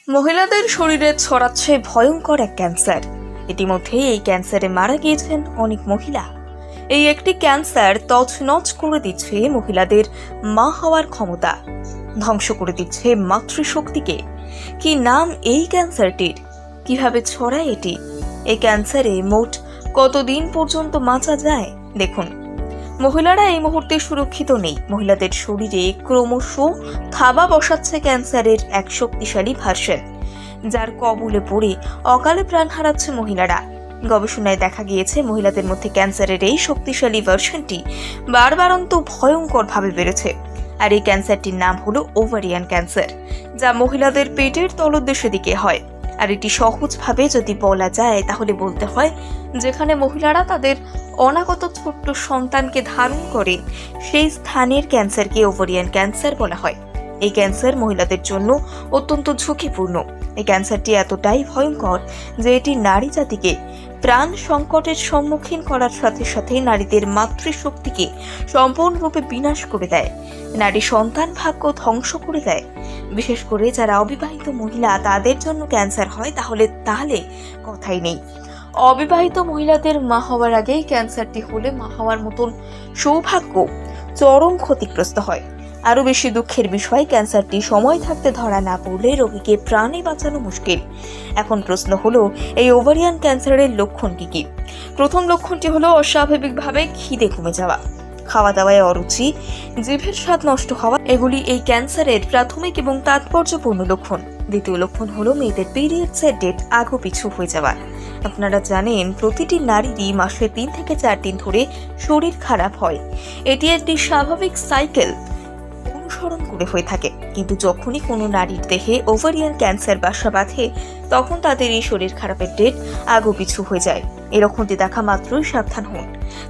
মহিলাদের শরীরে ছড়াচ্ছে ভয়ঙ্কর এক ক্যান্সার। ইতিমধ্যেই এই ক্যান্সারে মারা গিয়েছেন অনেক মহিলা। এই একটি ক্যান্সার তছনছ করে দিচ্ছে মহিলাদের মা হওয়ার ক্ষমতা, ধ্বংস করে দিচ্ছে মাতৃশক্তিকে। কি নাম এই ক্যান্সারটির? কিভাবে ছড়ায় এটি? এই ক্যান্সারে মোট কতদিন পর্যন্ত বাঁচা যায়? দেখুন, মহিলারা এই মুহূর্তে সুরক্ষিত নেই। মহিলাদের শরীরে ক্রমশ থাবা বসাচ্ছে ক্যান্সারের এক শক্তিশালী ভার্সন, যার কবলে পড়ে অকালে প্রাণ হারাচ্ছে মহিলারা। গবেষণায় দেখা গিয়েছে, মহিলাদের মধ্যে ক্যান্সারের এই শক্তিশালী ভার্সনটি বারবারন্ত ভয়ঙ্করভাবে বেড়েছে। আর এই ক্যান্সারটির নাম হলো ওভারিয়ান ক্যান্সার, যা মহিলাদের পেটের তলদেশের দিকে হয়। আর এটি সহজভাবে যদি বলা যায় তাহলে বলতে হয়, যেখানে মহিলারা তাদের অনাগত ছোট্ট সন্তানকে ধারণ করে সেই স্থানের ক্যান্সারকে ওভারিয়ান ক্যান্সার বলা হয়। এই ক্যান্সার মহিলাদের জন্য অত্যন্ত ঝুঁকিপূর্ণ। এই ক্যান্সারটি এতটাই ভয়ঙ্কর যে এটি নারী জাতিকে প্রাণ সংকটের সম্মুখীন করার সাথে সাথে নারীদের মাতৃশক্তিকে সম্পূর্ণরূপে বিনাশ করে দেয়, নারী সন্তান ভাগ্য ধ্বংস করে দেয়। বিশেষ করে যারা অবিবাহিত মহিলা, তাদের জন্য ক্যান্সার হয় তাহলে কথাই নেই। অবিবাহিত মহিলাদের মা হওয়ার আগেই ক্যান্সারটি হলে মা হওয়ার মতন সৌভাগ্য চরম ক্ষতিগ্রস্ত হয়। আরো বেশি দুঃখের বিষয়, ক্যান্সারটি সময় থাকতে ধরা না পড়লে রোগীকে প্রাণে বাঁচানো মুশকিল। এখন প্রশ্ন হলো, এই ওভারিয়ান ক্যান্সারের লক্ষণ কি কি? প্রথম লক্ষণটি হলো অস্বাভাবিকভাবে খিদে কমে যাওয়া, খাওয়া দাওয়ায় অরুচি, জিভের স্বাদ নষ্ট হওয়া। এগুলি এই ক্যান্সারের প্রাথমিক এবং তাৎপর্যপূর্ণ লক্ষণ। দ্বিতীয় লক্ষণ হলো মেয়েদের পিরিয়ডসের ডেট আগু পিছু হয়ে যাওয়া। আপনারা জানেন, প্রতিটি নারীরই মাসে 3 থেকে 4 দিন ধরে শরীর খারাপ হয়। এটি একটি স্বাভাবিক সাইকেল অনুসরণ করে হয়ে থাকে। কিন্তু যখনই কোনো নারীর দেহে ওভারিয়ান ক্যান্সার বাসা বাঁধে, তখন তাদের এই শরীর খারাপের ডেট আগু পিছু হয়ে যায়। এই লক্ষণটি দেখা মাত্রই সাবধান হন।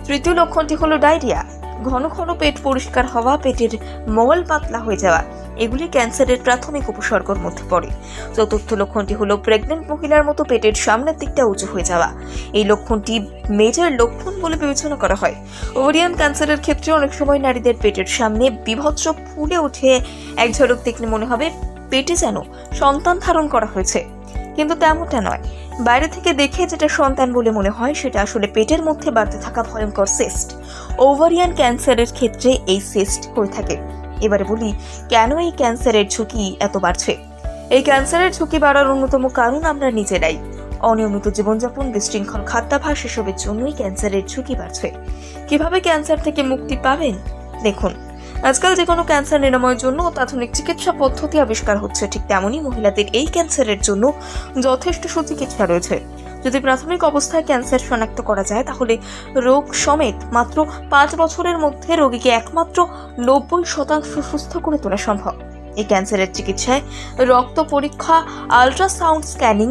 তৃতীয় লক্ষণটি হলো ডায়রিয়া, ঘন ঘন পেট পরিষ্কার হওয়া, পেটের মল পাতলা হয়ে যাওয়া। এগুলি ক্যান্সারের প্রাথমিক উপসর্গের মধ্যে পড়ে। চতুর্থ লক্ষণটি হলো প্রেগনেন্ট মহিলার মতো পেটের সামনের দিকটা উঁচু হয়ে যাওয়া। এই লক্ষণটি মেজর লক্ষণ বলে বিবেচনা করা হয়। ওভারিয়ান ক্যান্সারের ক্ষেত্রে অনেক সময় নারীদের পেটের সামনে বীভৎস ফুলে উঠে এক ঝলক দেখলে মনে হবে পেটে যেন সন্তান ধারণ করা হয়েছে, কিন্তু তেমনটা নয়। বাইরে থেকে দেখে যেটা সন্তান বলে মনে হয়, সেটা আসলে পেটের মধ্যে বাড়তে থাকা ভয়ঙ্কর সিস্ট। ওভারিয়ান ক্যান্সারের ক্ষেত্রে এই সিস্ট হয়ে থাকে। এবারে বলি, কেন এই ক্যান্সারের ঝুঁকি এত বাড়ছে? এই ক্যান্সারের ঝুঁকি বাড়ার অন্যতম কারণ আমরা নিজেরাই। অনিয়মিত জীবনযাপন, বিশৃঙ্খল খাদ্যাভ্যাস, এসবের জন্যই ক্যান্সারের ঝুঁকি বাড়ছে। কিভাবে ক্যান্সার থেকে মুক্তি পাবেন? দেখুন, আজকাল যে কোনো ক্যান্সার নিরাময়ের জন্য অত্যাধুনিক চিকিৎসা পদ্ধতি আবিষ্কার হচ্ছে। ঠিক তেমনই মহিলাদের এই ক্যান্সারের জন্য যথেষ্ট সুচিকিৎসা রয়েছে। যদি প্রাথমিক অবস্থায় ক্যান্সার শনাক্ত করা যায়, তাহলে রোগ সমেত মাত্র 5 বছরের মধ্যে রোগীকে একমাত্র 90% সুস্থ করে তোলা সম্ভব। এই ক্যান্সারের চিকিৎসায় রক্ত পরীক্ষা, আল্ট্রাসাউন্ড স্ক্যানিং,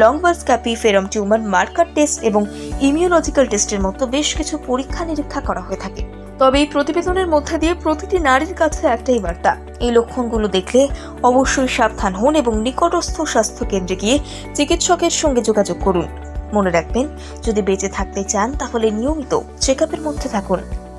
লংভারস্কোপি, ফেরম টিউমার মার্কার টেস্ট এবং ইমিউনোলজিক্যাল টেস্টের মতো বেশ কিছু পরীক্ষা নিরীক্ষা করা হয়ে থাকে। তবে এই প্রতিবেদনের মধ্যে দিয়ে প্রতিটি নারীর কাছে একটাই বার্তা: এই লক্ষণগুলো দেখলে অবশ্যই সাবধান হন এবং নিকটস্থ স্বাস্থ্য কেন্দ্রে গিয়ে চিকিৎসকের সঙ্গে যোগাযোগ করুন। মনে রাখবেন, যদি বেঁচে থাকতে চান তাহলে নিয়মিত চেকআপের মধ্যে থাকুন।